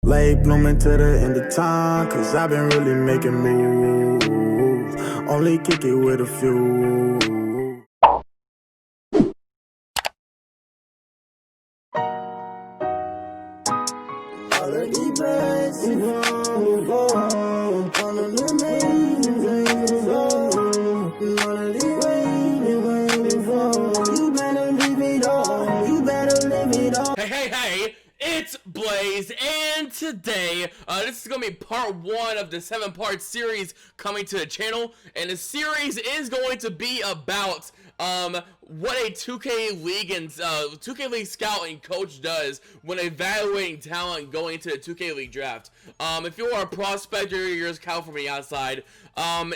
Late blooming to the end of time, cause I've been really making moves. Only kick it with a few. Hey, it's Blaze, and today, this is going to be part 1 of the 7-part series coming to the channel, and the series is going to be about, what a 2K League and, 2K League scout and coach does when evaluating talent going into the 2K League draft. If you are a prospector, you're a scout from the outside,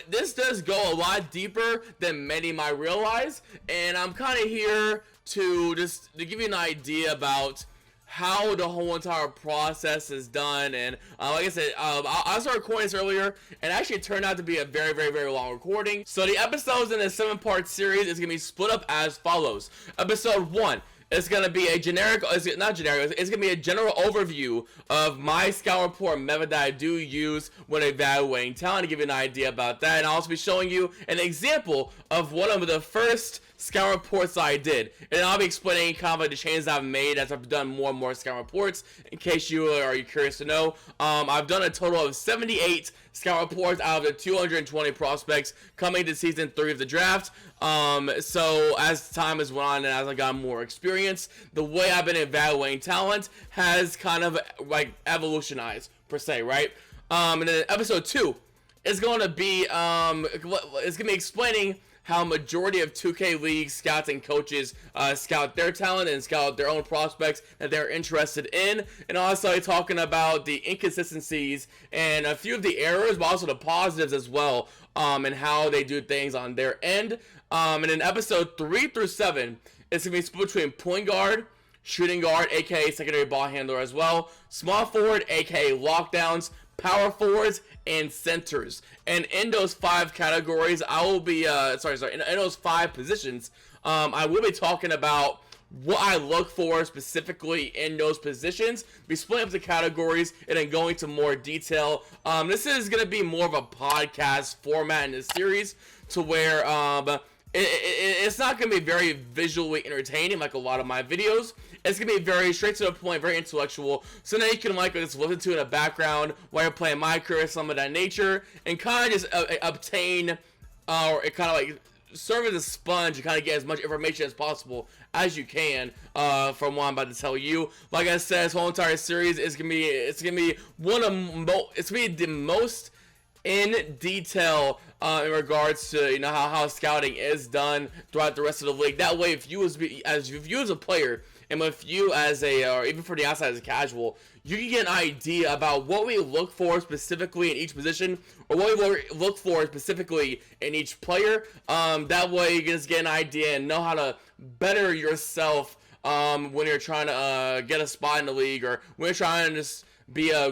this does go a lot deeper than many might realize, and I'm kind of here to give you an idea about how the whole entire process is done. And like I said, I started recording this earlier, and actually it turned out to be a very long recording. So the episodes in this 7-part series is gonna be split up as follows. Episode 1 is gonna be a generic, it's gonna be a general overview of my scout report method that I do use when evaluating talent, to give you an idea about that. And I'll also be showing you an example of one of the first scout reports I did, and I'll be explaining kind of like the changes I've made as I've done more and more scout reports. In case you are curious to know, I've done a total of 78 scout reports out of the 220 prospects coming to season 3 of the draft. So as time has went on and as I got more experience, the way I've been evaluating talent has kind of like evolutionized per se, right? And then episode 2 is going to be explaining how majority of 2K League scouts and coaches scout their talent and scout their own prospects that they're interested in, and also talking about the inconsistencies and a few of the errors, but also the positives as well, and how they do things on their end. And in episode 3 through 7, it's gonna be split between point guard, shooting guard, aka secondary ball handler as well, small forward, aka lockdowns, power forwards, and centers. And in those 5 categories, I will be in those 5 positions, I will be talking about what I look for specifically in those positions, be splitting up the categories, and then going to more detail. This is going to be more of a podcast format in this series, to where it's not going to be very visually entertaining like a lot of my videos. It's going to be very straight to the point, very intellectual, so now you can like just listen to it in the background while you're playing MyCareer, some of that nature, and kind of just obtain, or kind of like serve as a sponge and kind of get as much information as possible as you can from what I'm about to tell you. Like I said, this whole entire series is gonna be the most in detail in regards to how scouting is done throughout the rest of the league. That way, if you as a player, and if you as or even for the outside as a casual, you can get an idea about what we look for specifically in each position, or what we look for specifically in each player. That way you can just get an idea and know how to better yourself when you're trying to get a spot in the league, or when you're trying to just be a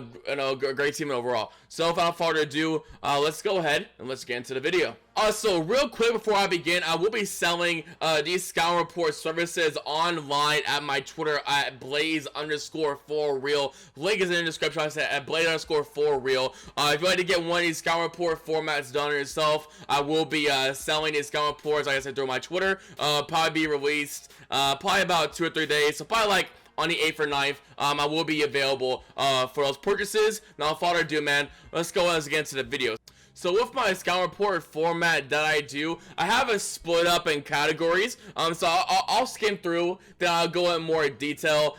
great team overall. So without further ado, let's go ahead and let's get into the video. So real quick before I begin, I will be selling these scout report services online at my Twitter at Blaze_4Real. Link is in the description. I said at Blaze_4Real. If you'd like to get one of these scout report formats done yourself, I will be selling these scout reports, like I said, through my Twitter. Probably be released probably about 2 or 3 days. So probably like on the 8th or 9th, I will be available for those purchases. Now, without further ado, man, let's go and get into the video. So with my scout report format that I do, I have it split up in categories. So I'll skim through, then I'll go in more detail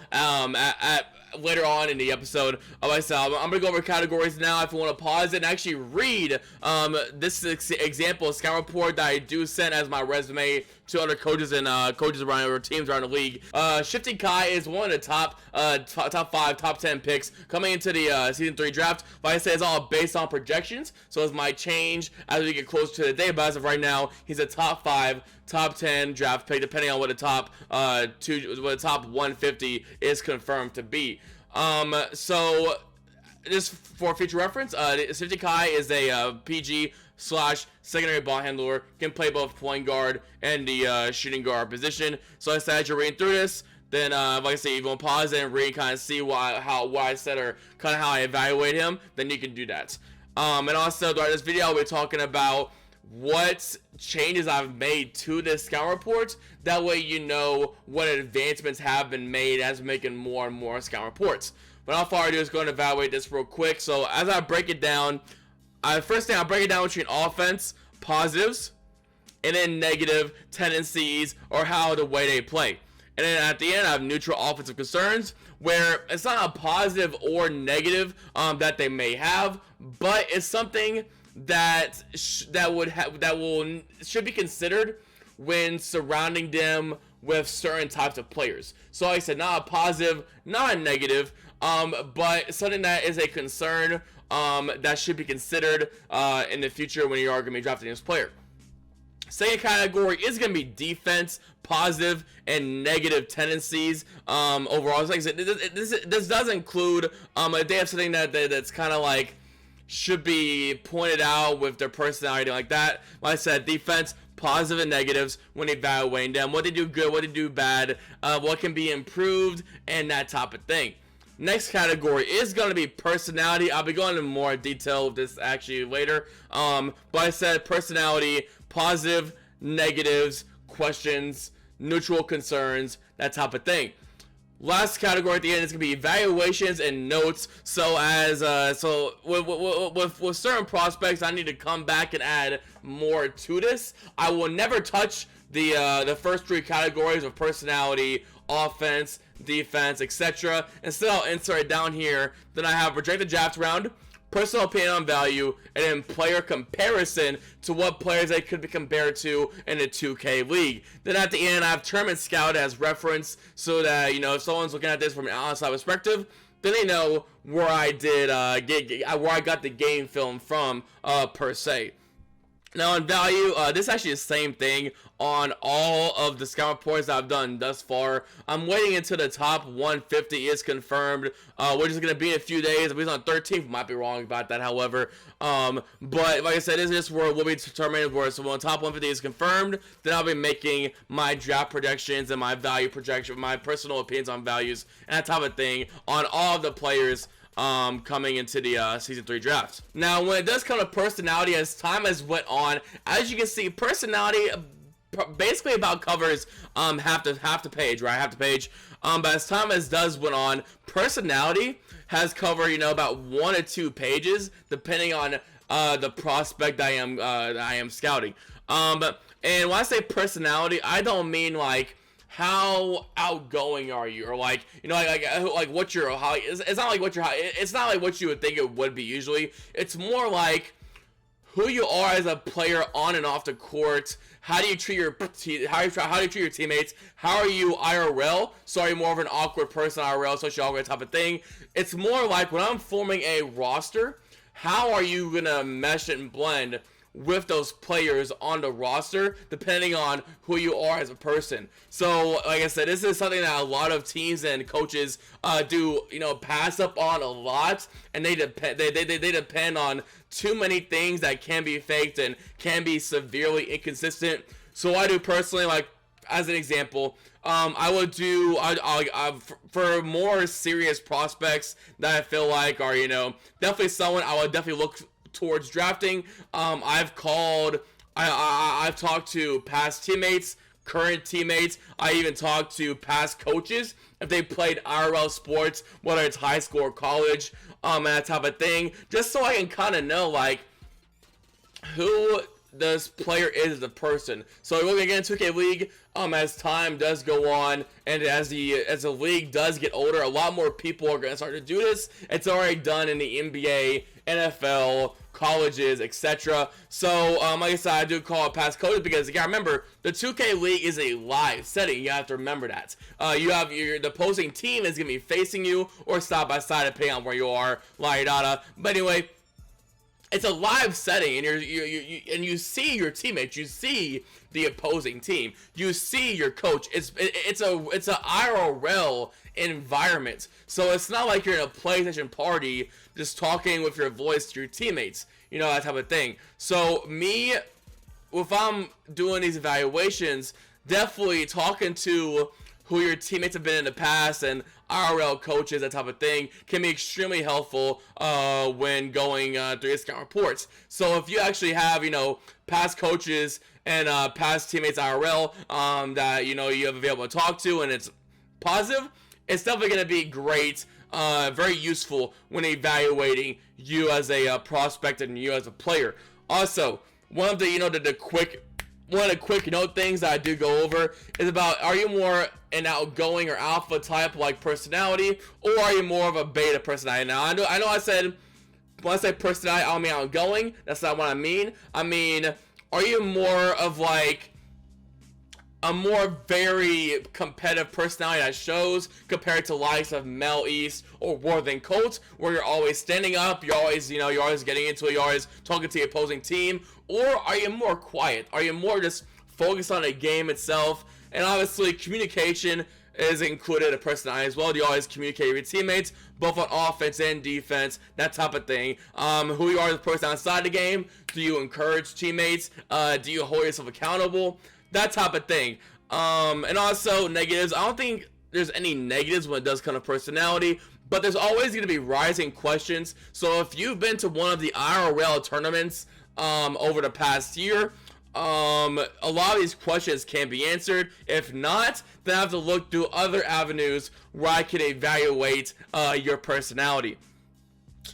later on in the episode. Like I said, I'm gonna go over categories now. If you want to pause it and actually read this example scout report that I do send as my resume to other coaches and coaches around, or teams around the league. Shifty Kai is one of the top 5, top 10 picks coming into the season 3 draft. Like I said, it's all based on projections, so it might change as we get closer to the day. But as of right now, he's a top 5, top 10 draft pick, depending on what the top 150 is confirmed to be. So just for future reference, Shifty Kai is a PG / secondary ball handler, can play both point guard and the shooting guard position. So I said, as you're reading through this, then like I say, if you want to pause it and read, kind of see why I said, or kind of how I evaluate him, then you can do that. And also throughout this video, I'll be talking about what changes I've made to this scout report. That way you know what advancements have been made as making more and more scout reports. But all I do is go and evaluate this real quick. So as I break it down, first thing I'll break it down between offense, positives, and then negative tendencies, or how the way they play. And then at the end, I have neutral offensive concerns, where it's not a positive or negative that they may have, but it's something that should be considered when surrounding them with certain types of players. So like I said, not a positive, not a negative, but something that is a concern that should be considered in the future when you are going to be drafting this player. Second category is going to be defense, positive and negative tendencies overall. Like I said, this does include they have something that's kind of like should be pointed out with their personality like that. Like I said, defense, positive and negatives when evaluating them, what they do good, what they do bad, what can be improved, and that type of thing. Next category is going to be personality. I'll be going into more detail with this actually later. But I said personality, positive, negatives, questions, neutral concerns, that type of thing. Last category at the end is going to be evaluations and notes. So with certain prospects, I need to come back and add more to this. I will never touch the first three categories of personality, offense, defense, etc. Instead, I'll insert it down here. Then I have rejected draft round, personal opinion on value, and then player comparison to what players they could be compared to in a 2K league. Then at the end, I have tournament scout as reference, so that, you know, if someone's looking at this from an outside perspective, then they know where I did where I got the game film from per se. Now on value, this is actually the same thing on all of the scout reports that I've done thus far. I'm waiting until the top 150 is confirmed, which is going to be in a few days. If it's on 13th, might be wrong about that, however. But like I said, this is where we'll be determined where. So when the top 150 is confirmed, then I'll be making my draft projections and my value projection, my personal opinions on values, and that type of thing on all of the players coming into the season 3 draft. Now, when it does come to personality, as time has went on, as you can see, personality basically about covers half the page, right? Half the page. But as time went on, personality has covered, you know, about 1 or 2 pages, depending on the prospect I am scouting. And when I say personality, I don't mean like how outgoing are you, or like, you know, like what your how. It's not like what your it's not like what you would think it would be usually. It's more like who you are as a player on and off the court. How do you treat your how do you treat your teammates? How are you IRL? So are you more of an awkward person IRL, social awkward type of thing? It's more like when I'm forming a roster, how are you gonna mesh and blend with those players on the roster, depending on who you are as a person. So like I said, this is something that a lot of teams and coaches do, you know, pass up on a lot, and they depend on too many things that can be faked and can be severely inconsistent. So I do personally, like as an example, I would do for more serious prospects that I feel like are, you know, definitely someone I would definitely look towards drafting. I've talked to past teammates, current teammates. I even talked to past coaches if they played IRL sports, whether it's high school or college, and that type of thing, just so I can kind of know like who this player is as a person. So we're gonna get into 2K League as time does go on, and as the league does get older, a lot more people are gonna start to do this. It's already done in the NBA, NFL, colleges, etc. So like I said, I do call it past coaches because you gotta remember the 2K League is a live setting. You have to remember that. You have the opposing team is gonna be facing you or side by side depending on where you are, la da. But anyway, it's a live setting, and you see your teammates, you see the opposing team, you see your coach. It's a IRL environment, so it's not like you're in a PlayStation party just talking with your voice to your teammates, you know, that type of thing. So me, if I'm doing these evaluations, definitely talking to who your teammates have been in the past and IRL coaches, that type of thing, can be extremely helpful when going through your scout reports. So if you actually have, you know, past coaches and past teammates IRL that, you know, you have available to talk to and it's positive, it's definitely going to be great, very useful when evaluating you as a prospect and you as a player. Also, one of the, you know, the quick note things that I do go over is about, are you more an outgoing or alpha type like personality, or are you more of a beta personality? Now I know I said, when I say personality, I don't mean outgoing. That's not what I mean. I mean, are you more of like a more very competitive personality that shows compared to likes of Mel East or Worthing Colt, where you're always standing up, you're always, you know, you're always getting into it, you're always talking to the opposing team? Or are you more quiet? Are you more just focused on the game itself? And obviously communication is included a personality as well. Do you always communicate with your teammates, both on offense and defense, that type of thing? Who you are as a person outside the game? Do you encourage teammates? Do you hold yourself accountable? That type of thing. And also negatives. I don't think there's any negatives when it does come to personality, but there's always going to be rising questions. So if you've been to one of the IRL tournaments over the past year, a lot of these questions can be answered. If not, then I have to look through other avenues where I can evaluate your personality.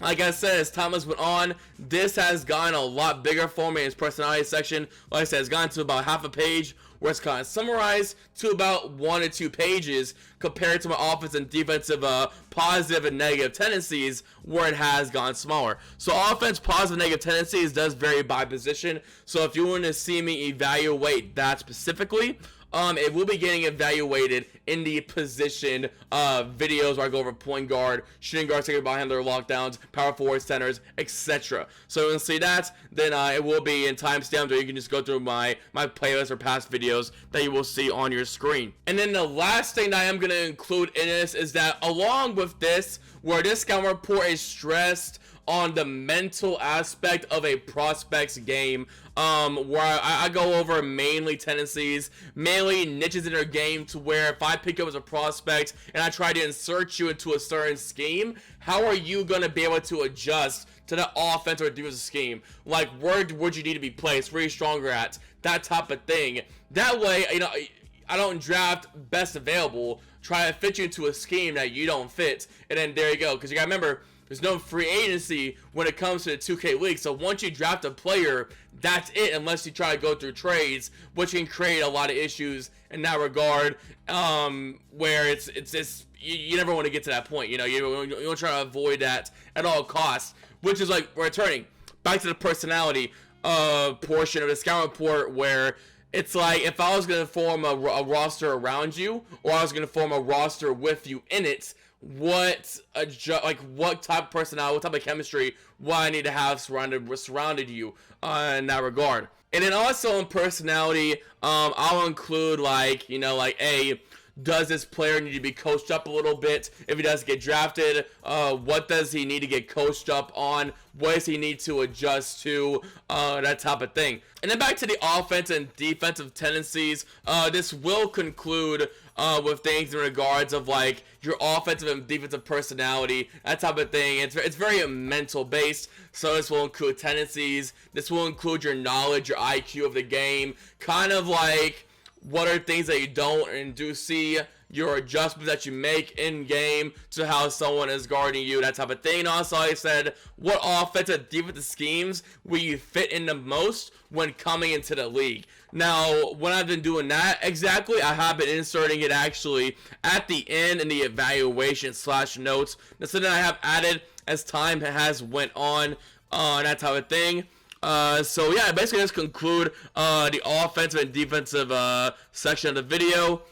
Like I said, as time has went on, this has gotten a lot bigger for me in its personality section. Like I said, it's gotten to about half a page, where it's kind of summarized to about 1 or 2 pages compared to my offensive and defensive positive and negative tendencies, where it has gone smaller. So offense, positive, negative tendencies does vary by position. So if you want to see me evaluate that specifically, it will be getting evaluated in the position videos where I go over point guard, shooting guard, second ball handler, lockdowns, power forward, centers, etc. So if you want to see that, then it will be in timestamps, or you can just go through my playlist or past videos that you will see on your screen. And then the last thing that I am going to include in this is that along with this, where this scout report is stressed on the mental aspect of a prospect's game, where I go over mainly tendencies, mainly niches in their game, to where if I pick you up as a prospect and I try to insert you into a certain scheme, how are you going to be able to adjust to the offense or defensive scheme? Like, where would you need to be placed? Where are you stronger at? That type of thing. That way, you know, I don't draft best available, try to fit you into a scheme that you don't fit, and then there you go. Because you gotta remember, there's no free agency when it comes to the 2K League. So once you draft a player, that's it, unless you try to go through trades, which can create a lot of issues in that regard, where it's just, you never want to get to that point. You know, you want to try to avoid that at all costs, which is like returning back to the personality portion of the scout report, where it's like, if I was going to form a roster around you, or I was going to form a roster with you in it, what type of personality, what type of chemistry would I need to have surrounded you in that regard. And then also in personality, I'll include, like, you know, like, does this player need to be coached up a little bit? If he does get drafted, what does he need to get coached up on? What does he need to adjust to? That type of thing. And then back to the offense and defensive tendencies, this will conclude with things in regards of, like, your offensive and defensive personality, that type of thing. It's very mental based, so this will include tendencies. This will include your knowledge, your IQ of the game, kind of like what are things that you don't and do see, your adjustments that you make in game to how someone is guarding you, that type of thing. Also, I said, what offensive defensive schemes will you fit in the most when coming into the league? Now, when I've been doing that exactly, I have been inserting it actually at the end in the evaluation / notes. That's something I have added as time has went on, that type of thing. So yeah, basically let's conclude the offensive and defensive section of the video.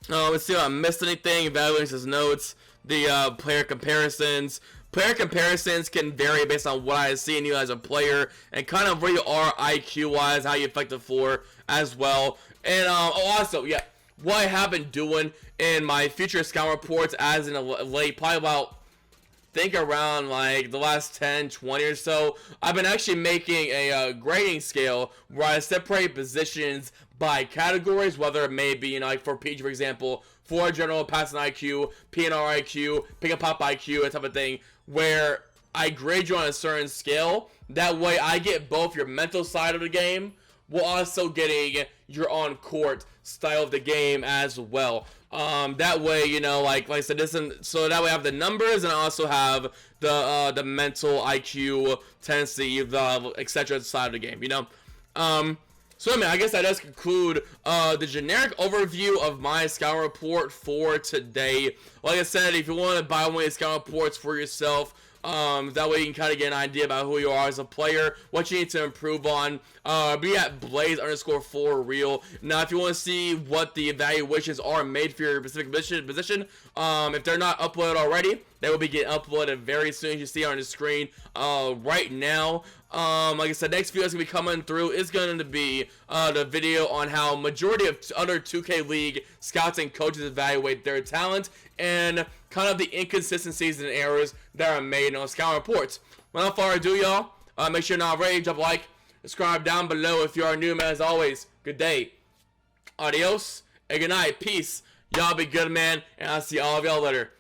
Let's see if I missed anything. Evaluations, notes, the player comparisons. Player comparisons can vary based on what I see in you as a player and kind of where you are IQ-wise, how you affect the floor as well. And also, yeah, what I have been doing in my future scout reports as in a late, probably about think around like the last 10, 20 or so, I've been actually making a grading scale where I separate positions by categories, whether it may be, you know, like for PG, for example, for general passing IQ, PNR IQ, pick and pop IQ, that type of thing, where I grade you on a certain scale. That way I get both your mental side of the game while also getting your on-court style of the game as well. That way, you know, like I said, so that way I have the numbers and I also have the mental IQ, tendency, the etc. side of the game, you know. So I mean, I guess that does conclude the generic overview of my scouting report for today. Like I said, if you want to buy one of these scouting reports for yourself, that way you can kind of get an idea about who you are as a player, what you need to improve on. Be at Blaze_4Real. Now, if you want to see what the evaluations are made for your specific position, if they're not uploaded already, they will be getting uploaded very soon. As you see on the screen right now. Like I said, next video that's going to be coming through is going to be the video on how majority of other 2K League scouts and coaches evaluate their talent and kind of the inconsistencies and errors that are made on scouting reports. Without further ado, y'all, make sure you're not ready, drop a like, subscribe down below if you are new, man. As always, good day, adios, and good night, peace. Y'all be good, man, and I'll see all of y'all later.